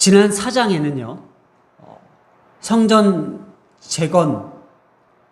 지난 4장에는요, 성전 재건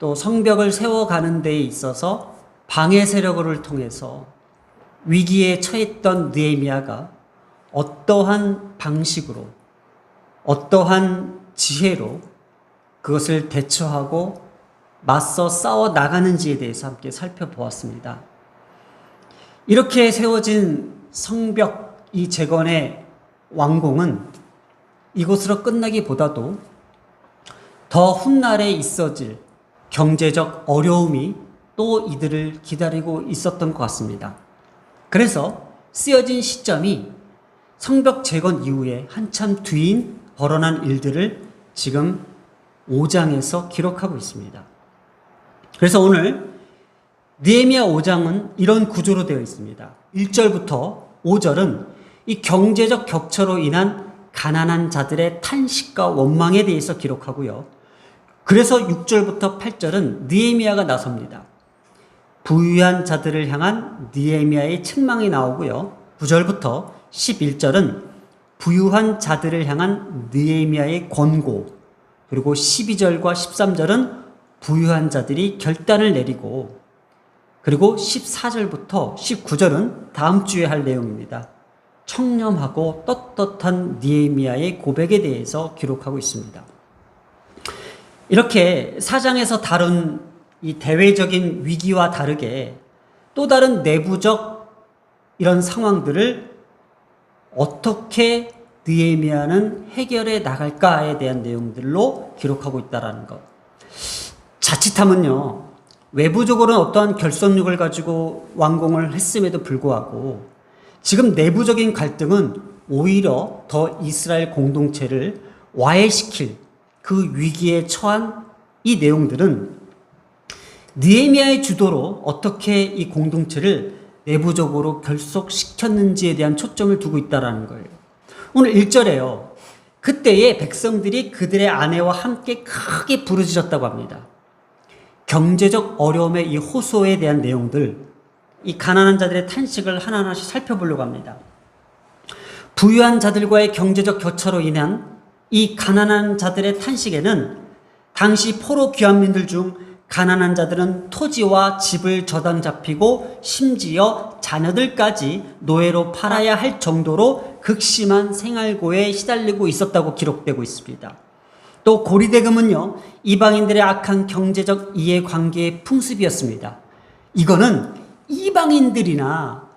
또 성벽을 세워가는 데에 있어서 방해 세력을 통해서 위기에 처했던 느헤미야가 어떠한 방식으로, 어떠한 지혜로 그것을 대처하고 맞서 싸워 나가는지에 대해서 함께 살펴보았습니다. 이렇게 세워진 성벽 이 재건의 완공은 이곳으로 끝나기보다도 더 훗날에 있어질 경제적 어려움이 또 이들을 기다리고 있었던 것 같습니다. 그래서 쓰여진 시점이 성벽 재건 이후에 한참 뒤인 벌어난 일들을 지금 5장에서 기록하고 있습니다. 그래서 오늘 느헤미야 5장은 이런 구조로 되어 있습니다. 1절부터 5절은 이 경제적 격처로 인한 가난한 자들의 탄식과 원망에 대해서 기록하고요. 그래서 6절부터 8절은 느헤미야가 나섭니다. 부유한 자들을 향한 느헤미야의 책망이 나오고요. 9절부터 11절은 부유한 자들을 향한 느헤미야의 권고, 그리고 12절과 13절은 부유한 자들이 결단을 내리고, 그리고 14절부터 19절은 다음 주에 할 내용입니다. 청렴하고 떳떳한 느헤미야의 고백에 대해서 기록하고 있습니다. 이렇게 4장에서 다룬 이 대외적인 위기와 다르게 또 다른 내부적 이런 상황들을 어떻게 느헤미야는 해결해 나갈까에 대한 내용들로 기록하고 있다는 것. 자칫하면요, 외부적으로는 어떠한 결속력을 가지고 완공을 했음에도 불구하고 지금 내부적인 갈등은 오히려 더 이스라엘 공동체를 와해시킬 그 위기에 처한 이 내용들은 느헤미야의 주도로 어떻게 이 공동체를 내부적으로 결속시켰는지에 대한 초점을 두고 있다는 거예요. 오늘 1절에요. 그때의 백성들이 그들의 아내와 함께 크게 부르짖었다고 합니다. 경제적 어려움의 이 호소에 대한 내용들, 이 가난한 자들의 탄식을 하나하나씩 살펴보려고 합니다. 부유한 자들과의 경제적 격차로 인한 이 가난한 자들의 탄식에는 당시 포로 귀환민들 중 가난한 자들은 토지와 집을 저당 잡히고 심지어 자녀들까지 노예로 팔아야 할 정도로 극심한 생활고에 시달리고 있었다고 기록되고 있습니다. 또 고리대금은요, 이방인들의 악한 경제적 이해관계의 풍습이었습니다. 이거는 이방인들이나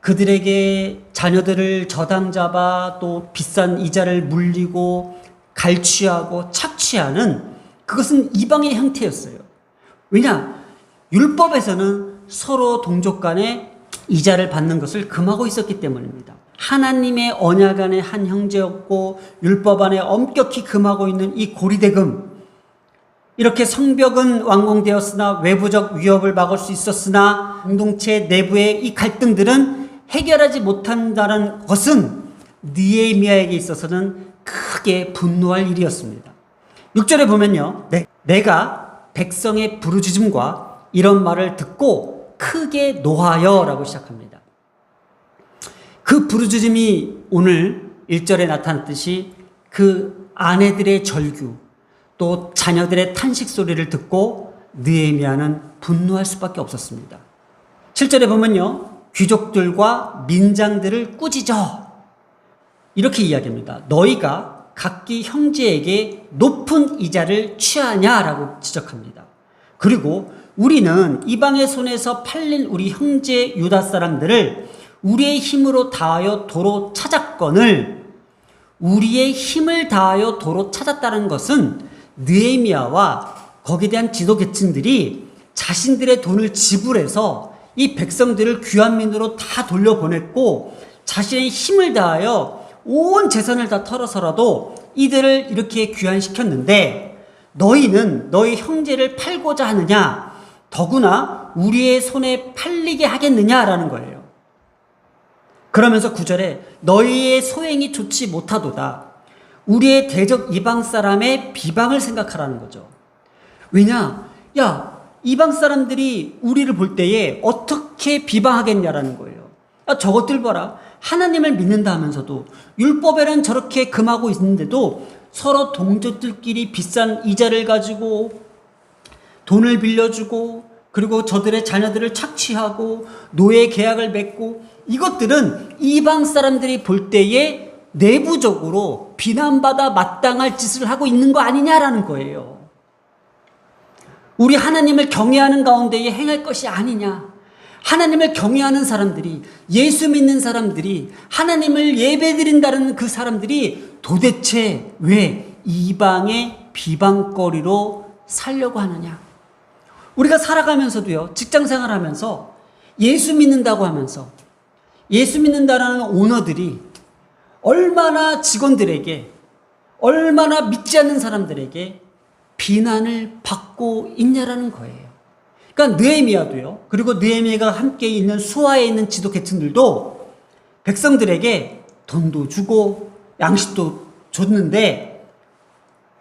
그들에게 자녀들을 저당 잡아 또 비싼 이자를 물리고 갈취하고 착취하는 그것은 이방의 형태였어요. 왜냐? 율법에서는 서로 동족 간에 이자를 받는 것을 금하고 있었기 때문입니다. 하나님의 언약 안의 한 형제였고 율법 안에 엄격히 금하고 있는 이 고리대금, 이렇게 성벽은 완공되었으나 외부적 위협을 막을 수 있었으나 공동체 내부의 이 갈등들은 해결하지 못한다는 것은 느헤미야에게 있어서는 크게 분노할 일이었습니다. 6절에 보면요, 내가 백성의 부르짖음과 이런 말을 듣고 크게 노하여 라고 시작합니다. 그 부르짖음이 오늘 1절에 나타났듯이 그 아내들의 절규 또 자녀들의 탄식 소리를 듣고 느헤미야는 분노할 수밖에 없었습니다. 7절에 보면요, 귀족들과 민장들을 꾸짖어 이렇게 이야기합니다. 너희가 각기 형제에게 높은 이자를 취하냐라고 지적합니다. 그리고 우리는 이방의 손에서 팔린 우리 형제 유다 사람들을 우리의 힘으로 다하여 도로 찾았거늘, 우리의 힘을 다하여 도로 찾았다는 것은 느헤미야와 거기에 대한 지도 계층들이 자신들의 돈을 지불해서 이 백성들을 귀환민으로 다 돌려보냈고 자신의 힘을 다하여 온 재산을 다 털어서라도 이들을 이렇게 귀환시켰는데 너희는 너희 형제를 팔고자 하느냐, 더구나 우리의 손에 팔리게 하겠느냐라는 거예요. 그러면서 9절에 너희의 소행이 좋지 못하도다. 우리의 대적 이방 사람의 비방을 생각하라는 거죠. 왜냐? 이방 사람들이 우리를 볼 때에 어떻게 비방하겠냐라는 거예요. 저것들 봐라. 하나님을 믿는다 하면서도 율법에는 저렇게 금하고 있는데도 서로 동족들끼리 비싼 이자를 가지고 돈을 빌려주고 그리고 저들의 자녀들을 착취하고 노예 계약을 맺고 이것들은 이방 사람들이 볼 때에 내부적으로 비난받아 마땅할 짓을 하고 있는 거 아니냐라는 거예요. 우리 하나님을 경외하는 가운데에 행할 것이 아니냐. 하나님을 경외하는 사람들이, 예수 믿는 사람들이, 하나님을 예배드린다는 그 사람들이 도대체 왜 이방의 비방거리로 살려고 하느냐. 우리가 살아가면서도요, 직장생활 하면서 예수 믿는다고 하면서 예수 믿는다라는 오너들이 얼마나 직원들에게, 얼마나 믿지 않는 사람들에게 비난을 받고 있냐라는 거예요. 그러니까 느헤미야도요. 그리고 느헤미야가 함께 있는 수하에 있는 지도 계층들도 백성들에게 돈도 주고 양식도 줬는데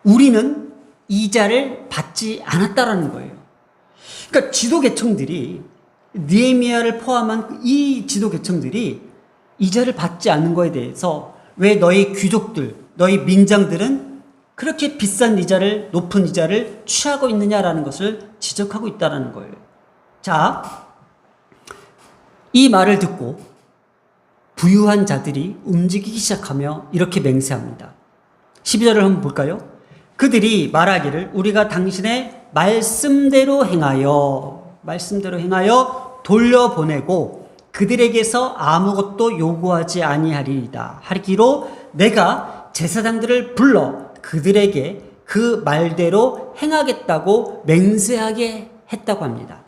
우리는 이자를 받지 않았다라는 거예요. 그러니까 지도 계층들이 느헤미야를 포함한 이 지도 계층들이 이자를 받지 않는 거에 대해서 왜 너희 귀족들, 너희 민장들은 그렇게 비싼 이자를, 높은 이자를 취하고 있느냐라는 것을 지적하고 있다는 거예요. 자, 이 말을 듣고 부유한 자들이 움직이기 시작하며 이렇게 맹세합니다. 12절을 한번 볼까요? 그들이 말하기를 우리가 당신의 말씀대로 행하여 돌려보내고 그들에게서 아무것도 요구하지 아니하리이다 하기로 내가 제사장들을 불러 그들에게 그 말대로 행하겠다고 맹세하게 했다고 합니다.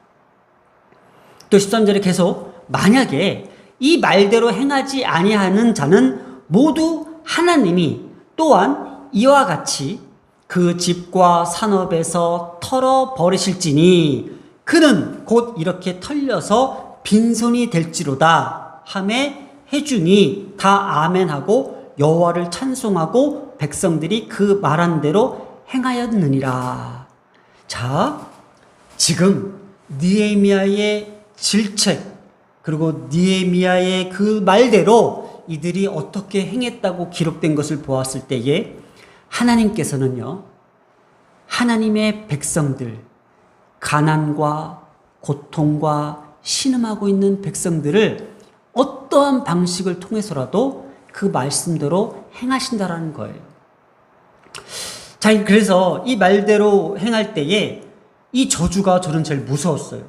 또 13절에 계속 만약에 이 말대로 행하지 아니하는 자는 모두 하나님이 또한 이와 같이 그 집과 산업에서 털어버리실지니 그는 곧 이렇게 털려서 빈손이 될지로다 하매 해주니 다 아멘하고 여호와를 찬송하고 백성들이 그 말한 대로 행하였느니라. 자, 지금 느헤미야의 질책 그리고 느헤미야의 그 말대로 이들이 어떻게 행했다고 기록된 것을 보았을 때에 하나님께서는요, 하나님의 백성들, 가난과 고통과 신음하고 있는 백성들을 어떠한 방식을 통해서라도 그 말씀대로 행하신다라는 거예요. 자, 그래서 이 말대로 행할 때에 이 저주가 저는 제일 무서웠어요.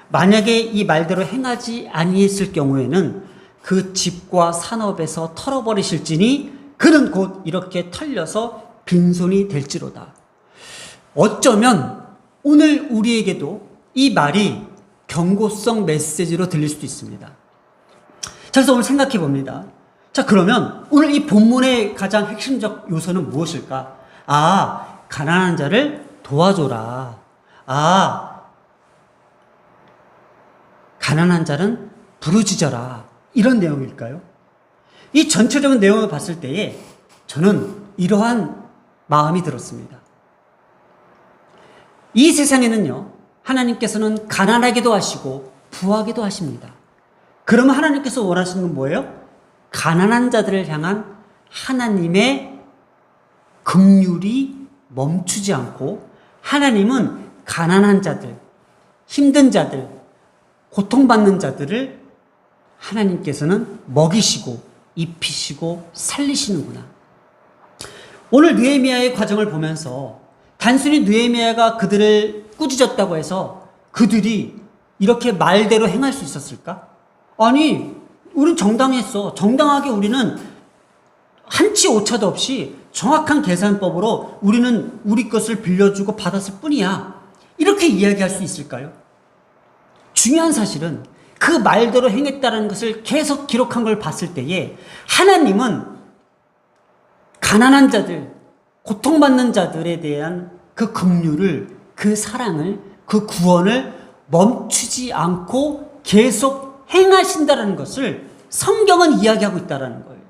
만약에 이 말대로 행하지 아니했을 경우에는 그 집과 산업에서 털어버리실지니 그는 곧 이렇게 털려서 빈손이 될지로다. 어쩌면 오늘 우리에게도 이 말이 경고성 메시지로 들릴 수도 있습니다. 자, 그래서 오늘 생각해 봅니다. 자, 그러면 오늘 이 본문의 가장 핵심적 요소는 무엇일까? 가난한 자를 도와줘라. 가난한 자는 부르짖어라. 이런 내용일까요? 이 전체적인 내용을 봤을 때에 저는 이러한 마음이 들었습니다. 이 세상에는요, 하나님께서는 가난하게도 하시고 부하게도 하십니다. 그러면 하나님께서 원하시는 건 뭐예요? 가난한 자들을 향한 하나님의 긍휼이 멈추지 않고 하나님은 가난한 자들, 힘든 자들, 고통받는 자들을 하나님께서는 먹이시고 입히시고 살리시는구나. 오늘 느헤미야의 과정을 보면서 단순히 느헤미야가 그들을 꾸짖었다고 해서 그들이 이렇게 말대로 행할 수 있었을까? 아니, 우린 정당했어. 정당하게 우리는 한치 오차도 없이 정확한 계산법으로 우리는 우리 것을 빌려주고 받았을 뿐이야. 이렇게 이야기할 수 있을까요? 중요한 사실은 그 말대로 행했다는 것을 계속 기록한 걸 봤을 때에 하나님은 가난한 자들, 고통받는 자들에 대한 그 긍휼을, 그 사랑을, 그 구원을 멈추지 않고 계속 행하신다는 것을 성경은 이야기하고 있다는 거예요.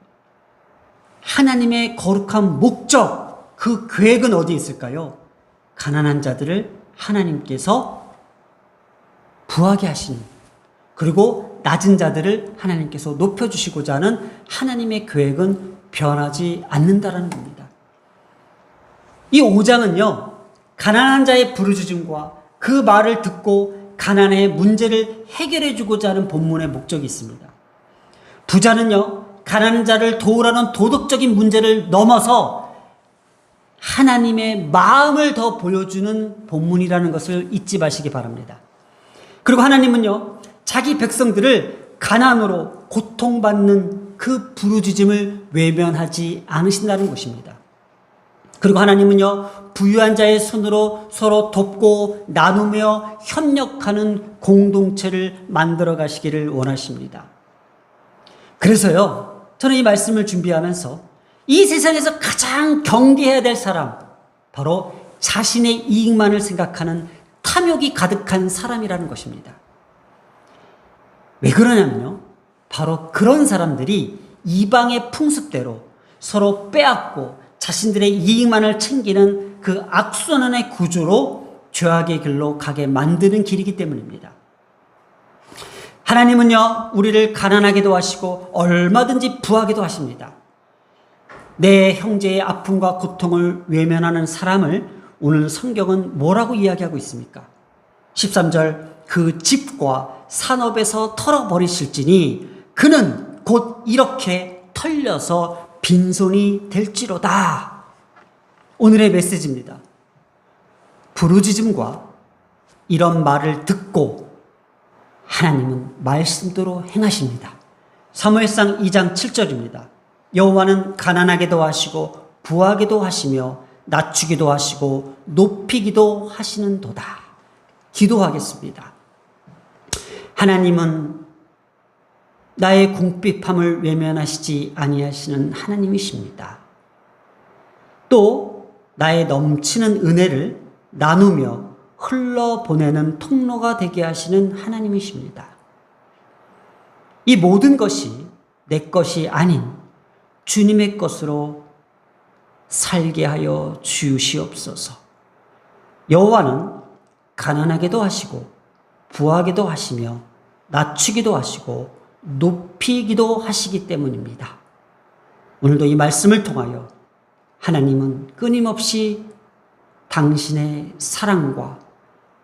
하나님의 거룩한 목적, 그 계획은 어디에 있을까요? 가난한 자들을 하나님께서 부하게 하시는, 그리고 또 낮은 자들을 하나님께서 높여주시고자 하는 하나님의 계획은 변하지 않는다라는 겁니다. 이 5장은요, 가난한 자의 부르짖음과 그 말을 듣고 가난의 문제를 해결해 주고자 하는 본문의 목적이 있습니다. 부자는요, 가난한 자를 도우라는 도덕적인 문제를 넘어서 하나님의 마음을 더 보여주는 본문이라는 것을 잊지 마시기 바랍니다. 그리고 하나님은요, 자기 백성들을 가난으로 고통받는 그 부르짖음을 외면하지 않으신다는 것입니다. 그리고 하나님은요, 부유한 자의 손으로 서로 돕고 나누며 협력하는 공동체를 만들어 가시기를 원하십니다. 그래서요, 저는 이 말씀을 준비하면서 이 세상에서 가장 경계해야 될 사람, 바로 자신의 이익만을 생각하는 탐욕이 가득한 사람이라는 것입니다. 왜 그러냐면요, 바로 그런 사람들이 이방의 풍습대로 서로 빼앗고 자신들의 이익만을 챙기는 그 악순환의 구조로 죄악의 길로 가게 만드는 길이기 때문입니다. 하나님은요, 우리를 가난하게도 하시고 얼마든지 부하게도 하십니다. 내 형제의 아픔과 고통을 외면하는 사람을 오늘 성경은 뭐라고 이야기하고 있습니까? 13절, 그 집과 산업에서 털어버리실지니 그는 곧 이렇게 털려서 빈손이 될지로다. 오늘의 메시지입니다. 부르짖음과 이런 말을 듣고 하나님은 말씀대로 행하십니다. 사무엘상 2장 7절입니다. 여호와는 가난하게도 하시고 부하게도 하시며 낮추기도 하시고 높이기도 하시는도다. 기도하겠습니다. 하나님은 나의 궁핍함을 외면하시지 아니하시는 하나님이십니다. 또 나의 넘치는 은혜를 나누며 흘러보내는 통로가 되게 하시는 하나님이십니다. 이 모든 것이 내 것이 아닌 주님의 것으로 살게 하여 주시옵소서. 여호와는 가난하게도 하시고 부하게도 하시며 낮추기도 하시고 높이기도 하시기 때문입니다. 오늘도 이 말씀을 통하여 하나님은 끊임없이 당신의 사랑과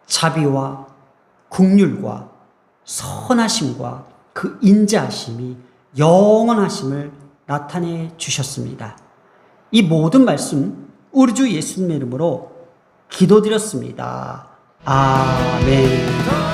자비와 긍휼과 선하심과 그 인자하심이 영원하심을 나타내 주셨습니다. 이 모든 말씀 우리 주 예수님의 이름으로 기도드렸습니다. 아멘.